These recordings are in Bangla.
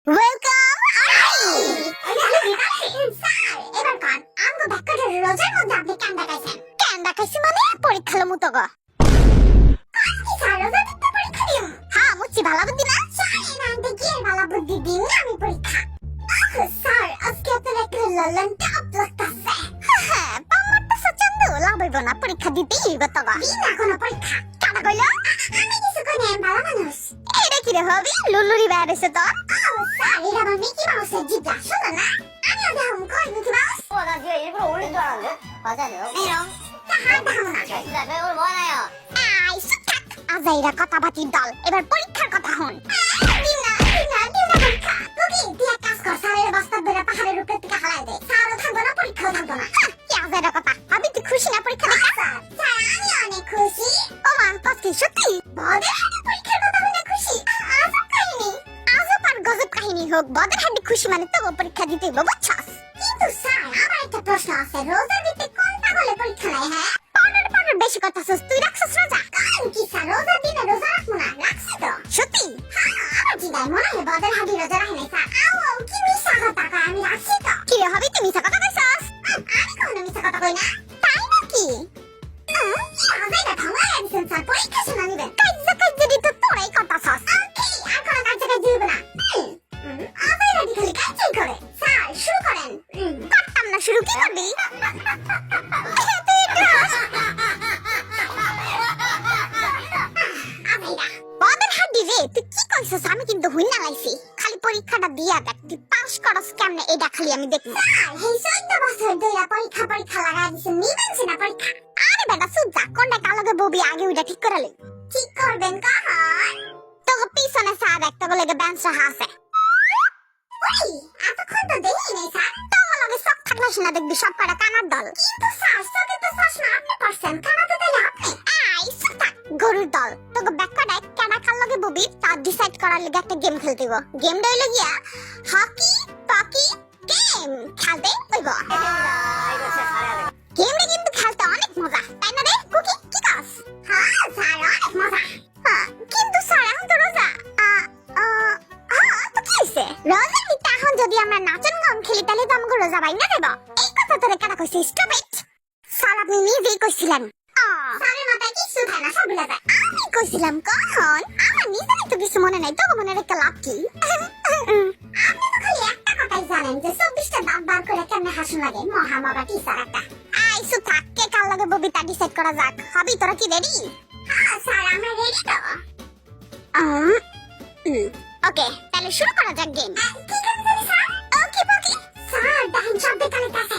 ওয়েলকাম এবার কান আমগো বাক্কাটা রোজার মধ্যে আপনি কেন দেখাইছেন কেন দেখাইছি মানে পরীক্ষার মতো গো কি স্যার রোজা দিতে পরীক্ষা দিও হ্যাঁ মুচি ভালো বুদ্ধি না স্যার না দেখি ভালো বুদ্ধি দিন আমি পরীক্ষা স্যার আজকে আপনার একটা ললন টপ লাগতাছে হ্যাঁ পামারটা সচন্দ লাভইব না পরীক্ষা দিতেই হইব তো গো দিন না কোনো পরীক্ষা কাটা কইলো আমি কিছু কই না ভালো মানুষ এটা কি রে হবি লুলুরি বাইরেছে তো স্যার এটা আমার মিকি মাউসের জিজ্ঞা শোনো না আমি ওটা হুম কই মিকি মাউস 나 지금 일부러 올린 줄 알았는데? 맞아요. 이런 তাহার ধারণা 진짜 배울 뭐하나요? আই সুঠাক আজাইরা কথা বাতির দল এবার পরীক্ষার কথা হন দিনা পরীক্ষা তুই দিয়া কাজ কর স্যারের বস্তা ধরে পাহাড়ের উপরে থেকে হালাই দে স্যারও থাকবো না পরীক্ষাও থাকবো না কি আজাইরা কথা আমি তুই খুশি না পরীক্ষা দেখা স্যার আমি অনেক খুশি ও মা কত সত্যি বদের হাতে পরীক্ষার কথা হলে খুশি আজব কাহিনী আজব আর গজব কাহিনী হোক বদের হাতে খুশি মানে তো পরীক্ষা দিতে হইব বুঝছস কিন্তু স্যার আমার একটা প্রশ্ন আছে রোজা দিতে কোন পাগলে পরীক্ষা নেয় হ্যাঁ পাউডার বেশি কথা সস তুই রাখছস রোজা কারণ কি স্যার রোজা দিনে রোজা রাখবো না রাখছি তো সত্যি হ্যাঁ আমার জিগায় মনে হয় বদের হাতে রোজা রাখে নাই স্যার আও কি মিছা কথা কয় আমি রাখছি তো কি রে হবি তুই মিছা কথা কইছস আমি কোনো মিছা কথা কই না তাই নাকি আজাইরা থামাই আনছেন স্যার পরীক্ষা শোনা নিবেন কাজ দিতে তো তোরাই কথা সস ওকে আর কোনো কাজ দিব না আজাইরা দি খালি কাজই করে স্যার শুরু করেন পারতাম না শুরু কি করবি বদের হাড্ডি রে তুই কি কইছস আমি কিন্তু হুইনা লাইছি খালি পরীক্ষাটা দিয়া দেখ তুই পাস করস কেমনে এটা খালি আমি দেখব এই 14 বছর ধরে পরীক্ষা লাগাই দিছেন নিবেন না পরীক্ষা আরে বেটা সুজা কোনটা কালকে ববি আগে ওইটা ঠিক করালে ঠিক করবেন কাহার তোকে পিছনে স্যার একটা বলে বেঞ্চ রাখা আছে ওই এতক্ষণ তো দেখি নাই স্যার তোমার লগে সব থাকলে না দেখবি সব কটা কানার দল কিন্তু স্যার সকে তো চশমা আপনি পারছেন কানা তো তাইলে আপনি আই সুতা গরুর দল তোকে ব্যাকটা কেনা কাল লগে ববি তা ডিসাইড করার লাগি একটা গেম খেলতে হইব গেমটা হইলো গিয়া হকি পকি গেম খেলতে হইব গেমটা কিন্তু খেলতে অনেক মজা তাই না রে কুকি কি কাজ হ্যাঁ স্যার অনেক মজা কিন্তু স্যার এখন তো রোজা তো কি হইছে রোজা দিতে এখন যদি আমরা নাচন গান খেলি তাহলে তো আমাকে রোজা বাইনা দেব এই কথা তোরে কাটা কইছে স্টপ ইট স্যার আপনি নিজেই কইছিলেন স্যারের মাথায় কিছু থাকে না সব ভুলে যায় আমি কইছিলাম কখন আমার নিজেরই তো কিছু মনে নাই তোকে মনে রেখে লাভ কি আপনি তো খালি একটা কথাই জানেন যে 24টা দাঁত বার করে কেমনে হাসুন লাগে মহামাবা টিচার একটা আইসু থাক কে কাল লাগে ববিতা ডিসাইড করা যাক হবি তোরা কি রেডি হ্যাঁ স্যার আমরা রেডি তো ওকে তাহলে শুরু করা যাক গেম কি করতে স্যার ওকে ওকে স্যার ডাইন শব্দ কানেক্ট আছে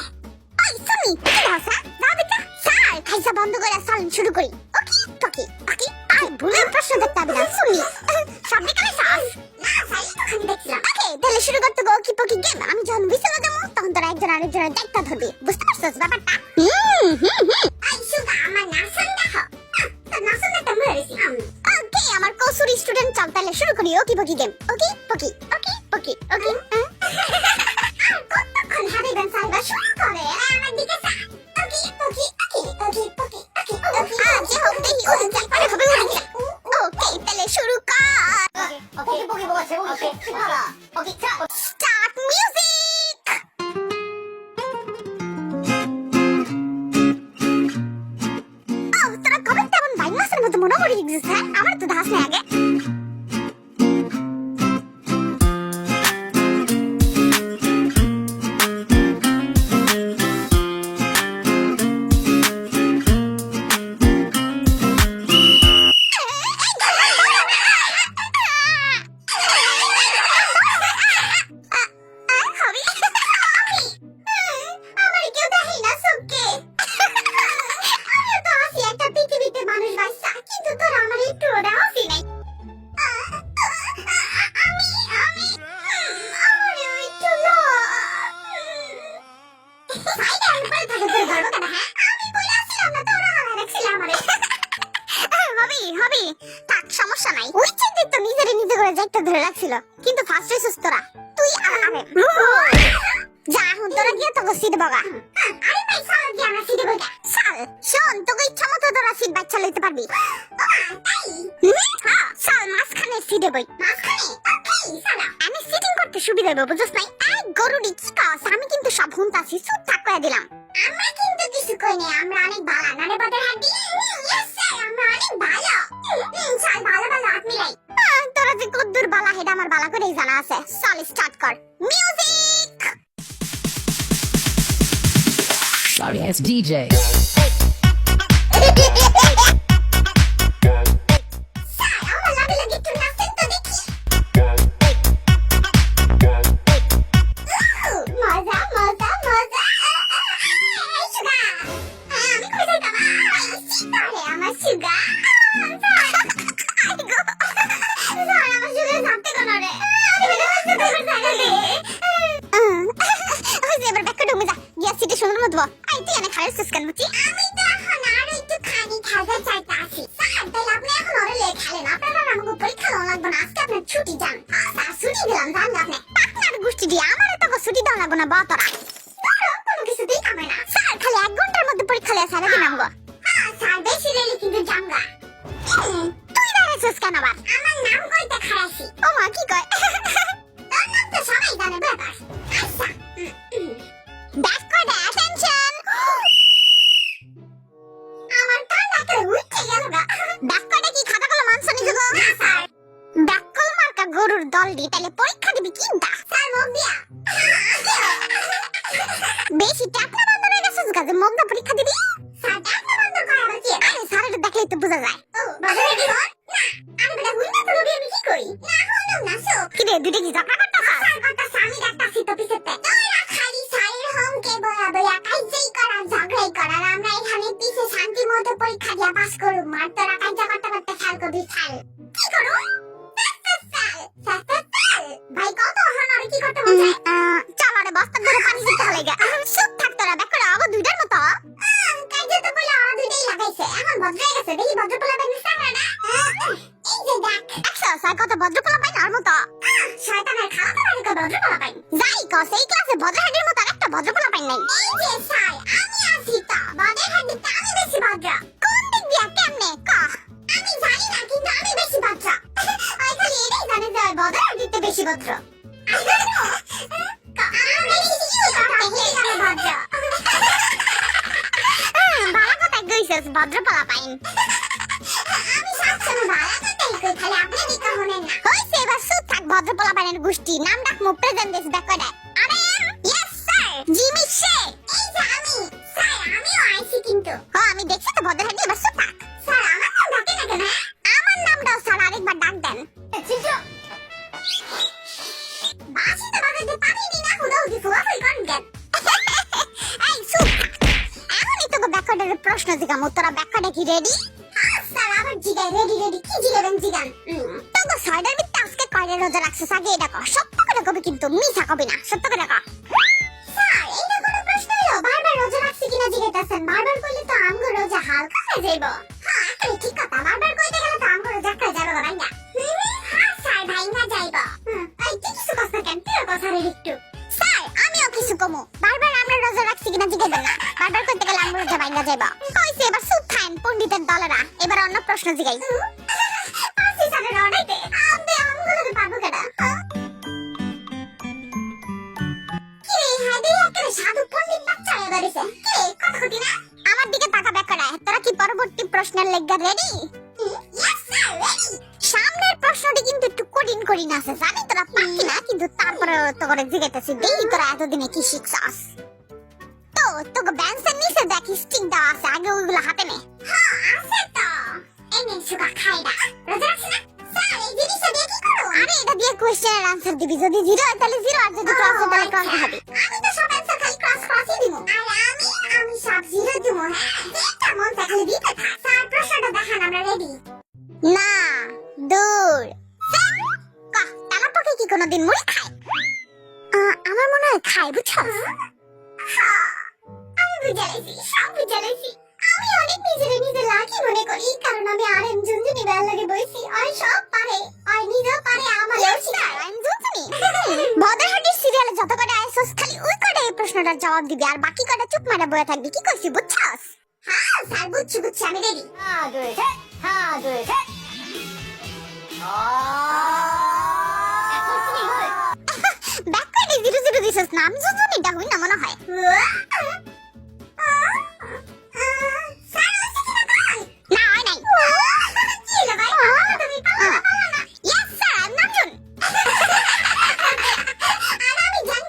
ওই শুনি কি ভাষা দাও দেখা স্যার খাইসা বন্ধ করে চল শুরু করি ওকে ওকে ওকে আর ভুলের প্রশ্ন দেখতে হবে না শুনি শব্দ কানেক্ট আছে না স্যার তো খালি দেখছিলাম ওকে তাহলে শুরু করতে গো কি পকি গেম আমি যখন বিছানা যাবো তখন তোরা একজন আরেকজনের দেখতে ধরবি বুঝতে পারছিস ব্যাপারটা আই সুগা আমার নাচন দেখো তো নাচন দেখতে মরেছি ওকে আমার কসুরি স্টুডেন্ট চল তাহলে শুরু করি ওকে পকি গেম ওকে পকি ওকে পকি ওকে কতক্ষণ হাবিবেন সাহেব শুরু করে আমার দিকে ওকে পকি ওকে ওকে পকি ওকে ওকে আজ হোক দেখি ওই যাই হবে ওকে তাহলে শুরু কর 오케이 보기 뭐가 제목이 오케이 하나 오케이 자 স্টার্ট মিউজিক তোরা কবে তেমন বাইনাসের মতো মনে করে দিছিস হ্যাঁ আমার তো ধাস নেই আগে সমস্যা নাই ওই চিন্তা তো নিজে করে যাইতে ধরে রাখছিল কিন্তু ফার্স্ট হইছিস তোরা তুই আরে যা এখন তোরা গিয়ে তোকে সিট বগা আরে ভাই চল গিয়ে আমরা সিট বগা চল শোন তোকে ইচ্ছা মতো তোরা সিট বাচ্চা লইতে পারবি তাই হ্যাঁ চল মাঝখানে সিটে বই মাঝখানে ওকে চল আমি সিটিং তো সুবিধা হবে বুঝছ নাই এই গরুড়ি কি কস আমি কিন্তু সব হুনতাছি চুপ থাক কইয়া দিলাম আমরা কিন্তু কিছু কই নাই আমরা অনেক ভালো নারে বদর হাড্ডি ইয়েস স্যার আমরা অনেক ভালো চল ভালো ভালো হাত মিলাই তোরা যে কদ্দুর বালা হেডা আমার বালা করেই জানা আছে চল স্টার্ট কর মিউজিক Sorry, it's DJ. ছুটি যান ছুটি দিলাম জান আপনি আপনার গোষ্ঠী দিয়ে আমার তো ছুটি দাও লাগবে না বাতরা কোনো কিছু দিই কামে না স্যার খালি 1 ঘন্টার মধ্যে পরীক্ষা লেখা সারা দিন আমগো হ্যাঁ স্যার বেশি লেলি কিন্তু জামগা তুই দাঁড়াইছিস কেন আবার আমার নাম কইতে খারাসি ও মা কি কয় তোর নাম তো সবাই জানে ব্যাপার আচ্ছা ব্যাক করে অ্যাটেনশন আমার কান্নাকে উঠে গেল গা ব্যাক করে কি খাতা কলম মানছো নিজে গো না স্যার ডাক্কল মার্কা গরুর দল দি তাহলে পরীক্ষা দিবি কি দা স্যার মুখ দিয়া বেশি টাকলা বন্ধ হয়ে গেছে কাজে মুখ দা পরীক্ষা দিবি স্যার টাকলা বন্ধ করা হচ্ছে আরে স্যারের দেখলে তো বোঝা যায় ও বাজে কি হয় না আমি বড় হুইনা তো রবি আমি কি করি না হলো না সো কি রে দুটো কি ঝগড়া করতাছ স্যার কথা সামি ডাক্তারছি তো পিছেতে তোরা খালি স্যারের হোম কে বলা বলা কাইজেই করা ঝগড়াই করা আর আমরা এখানে পিছে শান্তি মতো পরীক্ষা দিয়া পাস করব মার তোরা কাইজা করতে করতে খেল করবি খেল কি করব ভাই কত হনারে কি করতে মন চায় চালারে বস্তা ধরে পানি দিতে হলে গা চুপ থাক তোরা দেখো আগো দুইটার মতো কাজে তো বলে আর দুইটাই লাগাইছে এখন ভদ্র হয়ে গেছে দেখি ভদ্র পোলা বাইন সারা না এই যে দেখ একশো স্যার কত ভদ্র পোলা বাইন আর মতো শয়তানের খাওয়া তো লাগে ভদ্র পোলা বাইন যাই কস এই ক্লাসে ভদ্র হাডির মতো একটা ভদ্র পোলা বাইন নাই এই যে স্যার আমি আছি তো ভদ্র হাডি তো আমি বেশি ভদ্র কোন দিক দিয়া কেমনে ক আমি জানি না কিন্তু আমি বেশি ভদ্র ওই খালি এটাই জানে যে ভদ্র হাডিতে বেশি ভদ্র ভদ্র পোলা পাইন আমি সবসময় ভালো কথাই কই খালি আপনি দিকে মনে না হইছে এবার চুপ থাক ভদ্র পোলা পাইনের গোষ্ঠী নাম ডাক মু প্রেজেন্ট দিস ব্যাক করে আরে ইয়েস স্যার জিমি শে এই যে আমি স্যার আমিও আইছি কিন্তু হ্যাঁ আমি দেখছি তো ভদ্র হাডি এবার চুপ থাক স্যার আমার নাম ডাকে না কেন আমার নামটাও স্যার আরেকবার ডাক দেন চিচু বাসি তো বাজাতে পারিনি না হুদাও দি ফুয়াফুই কোন গেট এই চুপ এখনই তো ব্যাকওয়ার্ডের প্রশ্ন জিগাম তোরা ব্যাকওয়ার্ডে কি রেডি স্যার আবার জিগাই রেডি রেডি কি জিগাবেন জিগান তো সাইডের ভিতরে আজকে কয়টা রোজা রাখছিস আগে এটা কর সত্য করে কবি কিন্তু মিছা কবি না সত্য করে কর স্যার এইটা কোনো প্রশ্ন হলো বারবার রোজা রাখছি কিনা জিগাইতাছেন বারবার কইলে তো আমগো রোজা হালকা হয়ে যাইব হ্যাঁ আসলে ঠিক কথা বারবার কইতে গেলে তো আমগো রোজা করে যাবে ভাই না হ্যাঁ স্যার ভাই না যাইব এই তুই কিছু কথা কেন তুই কথা রে একটু স্যার আমিও কিছু কমু বারবার আমরা রোজা রাখছি কিনা জিগাইবেন না বারবার কইতে গেলে আমগো রোজা ভাই না যাইব কইছে এবার চুপ থাকেন পণ্ডিতের দলেরা এবার অন্য প্রশ্ন জিগাই পাঁচি স্যারের অর্ডাইতে আমবে আমগুলোকে পাবো কেডা কি রে হাইদে একটা সাধু পণ্ডিত বাচ্চা হয়ে বেরিয়েছে কি রে কথা কতি না আমার দিকে তাকা ব্যাক করা তোরা কি পরবর্তী প্রশ্নের লেগা রেডি ইয়েস স্যার রেডি সামনের প্রশ্নটি কিন্তু একটু কঠিন কঠিন আছে জানি তোরা পারবি না কিন্তু তারপরে তো করে জিগাইতেছি দেখি তোরা এতদিনে কি শিখছস তো তোকে ব্যান্সের নিচে দেখ স্টিক দেওয়া আছে আগে ওইগুলো হাতে নে হ্যাঁ আছে তো এনে সুগা খাইডা রোজা রাখছ না স্যার এই জিনিসটা দিয়ে কি করো আরে এটা দিয়ে কোশ্চেনের আনসার দিবি যদি জিরো হয় তাহলে জিরো আর যদি ক্রস হয় তাহলে ক্রস হবে আমি তো সব অ্যানসার খালি ক্রসই দিব আর আমি সব জিরো দিব হ্যাঁ যেটা মন চায় খালি দিতে থাক স্যার প্রশ্নটা দেখান আমরা রেডি না দূর কাহ তালা পকে কি কোনোদিন মুড়ি খায় আমার মনে হয় খায় বুঝছো আমি বুঝাইছি সব বুঝাইছি আমি অনেক নিজে লাকি মনে করি কারণ আমি আরএম জুনজুনি বেল লাগে বইছি আর সব পারে আর নিজেও পারে আমার আরএম জুনজুনি ভদ্রহাটির সিরিয়ালে যত কটা আইসস খালি ওই কটা এই প্রশ্নটার জবাব দিবি আর বাকি কটা চুপ মারা বয়ে থাকবি কি কইছি বুঝছস হ্যাঁ স্যার বুঝছি আমি রেডি হ্যাঁ দুই সেট হ্যাঁ দুই সেট নাম জুজুনি এটা হই না মনে হয় না হয় নাই কি রে ভাই তুমি পালা না yes sir I am Namjoon আর আমি জান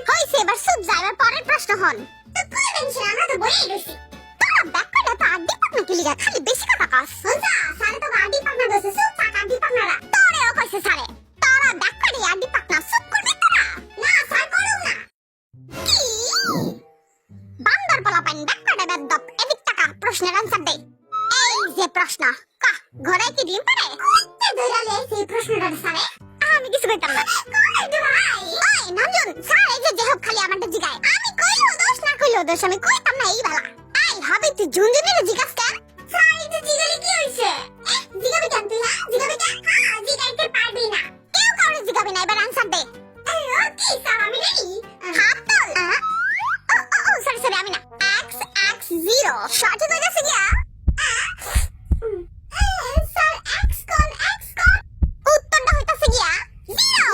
হইছে এবার সুপ যাইবার পরের প্রশ্ন হন তো কই বেনছেন আমরা তো বলেই রইছি তোরা ব্যাকটা তো আড্ডি পাকনা কি লিগা খালি বেশি কথা কস হইছা স্যার তো আড্ডি পাকনা দছে সুপ পাক আড্ডি পাকনারা তোরেও কইছে স্যারে তোরা ব্যাকড়ি আড্ডি পাকনা সুপ করবি তোরা না স্যার করুম না কি বান্দর পালা পাইন ব্যাকটা বেদব এদিক টাকা প্রশ্নের আনসার দে এই যে প্রশ্ন কা ঘরে কি ডিম পারে কইতে ধরালে সেই প্রশ্নটা স্যারে আমি কিছু কইতাম না কই দে ভাই ওই নামজুন স্যার এই যে যেহব খালি আমারটা জিগায় আমি কইলো দোষ না কইলো দোষ আমি কইতাম না এই বেলা আই হবে তুই জুনজুনের জিগাস কেন স্যার এই যে জিগালে কি হইছে জিগাবি কেন তুই হ্যাঁ জিগাবি কেন হ্যাঁ জিগাইতে পারবি না কেউ কাউরে জিগাবি না এবার আনসার দে ওকে স্যার আমি রেডি হাত তোল ও সরি আমি না x 0 সঠিক হয়ে গেছে গিয়া স্যার x কোন উত্তরটা হইতাছে গিয়া 0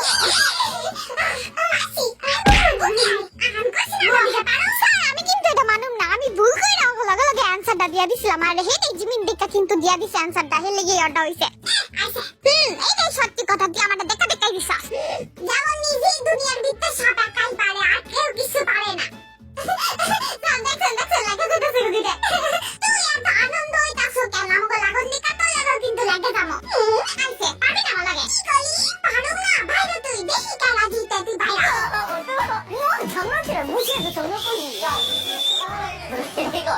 আমি কিন্তু এটা মানুম না আমি ভুল কইরা লগে লগে অ্যানসারটা দিয়া দিছিলাম আর হে এই জিমিন দেখা কিন্তু দিয়া দিছে অ্যানসারটা হে লাগি অর্ডার হইছে এইটাই সত্যি কথা তুই আমাদের দেখা দেখাই দিছ যেমন নিজেই দুনিয়ার দিতে সব একাই পারে আর কেউ কিছু পারে না দেখছেন লাগে যেতেছে গুদিতে তুই এত আনন্দ হইতাছো কেন আমাকে লাগন দিকা তো লাগো কিন্তু লাগে যাবো আইছে পাবি না লাগে কি কইলি পারো না বাইরে তুই দেখি খেলা জিতে তুই বাইরে 장난치라 무시해서 장난꾸러기야. 이거.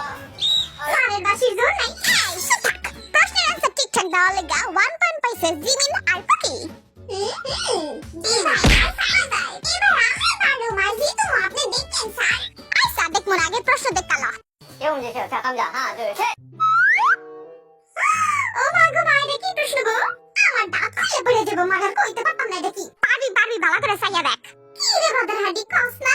স্যারের বাসির জোর নাই এই সুতাক প্রশ্নের আনসার ঠিকঠাক দেওয়া লেগা 1 পয়েন্ট পাইছে জিমিন আর পাকি আগে প্রশ্ন দেখালো 이 문제 자, 감자. 하나, 둘, 셋. ও মা গো মা এটা কি প্রশ্ন গো আমার দাঁত খুলে পড়ে যাবো মাগার কইতে পারতাম না এটা কি পারবি ভালো করে সাইয়া দেখ কি রে বাদার হাডি কস না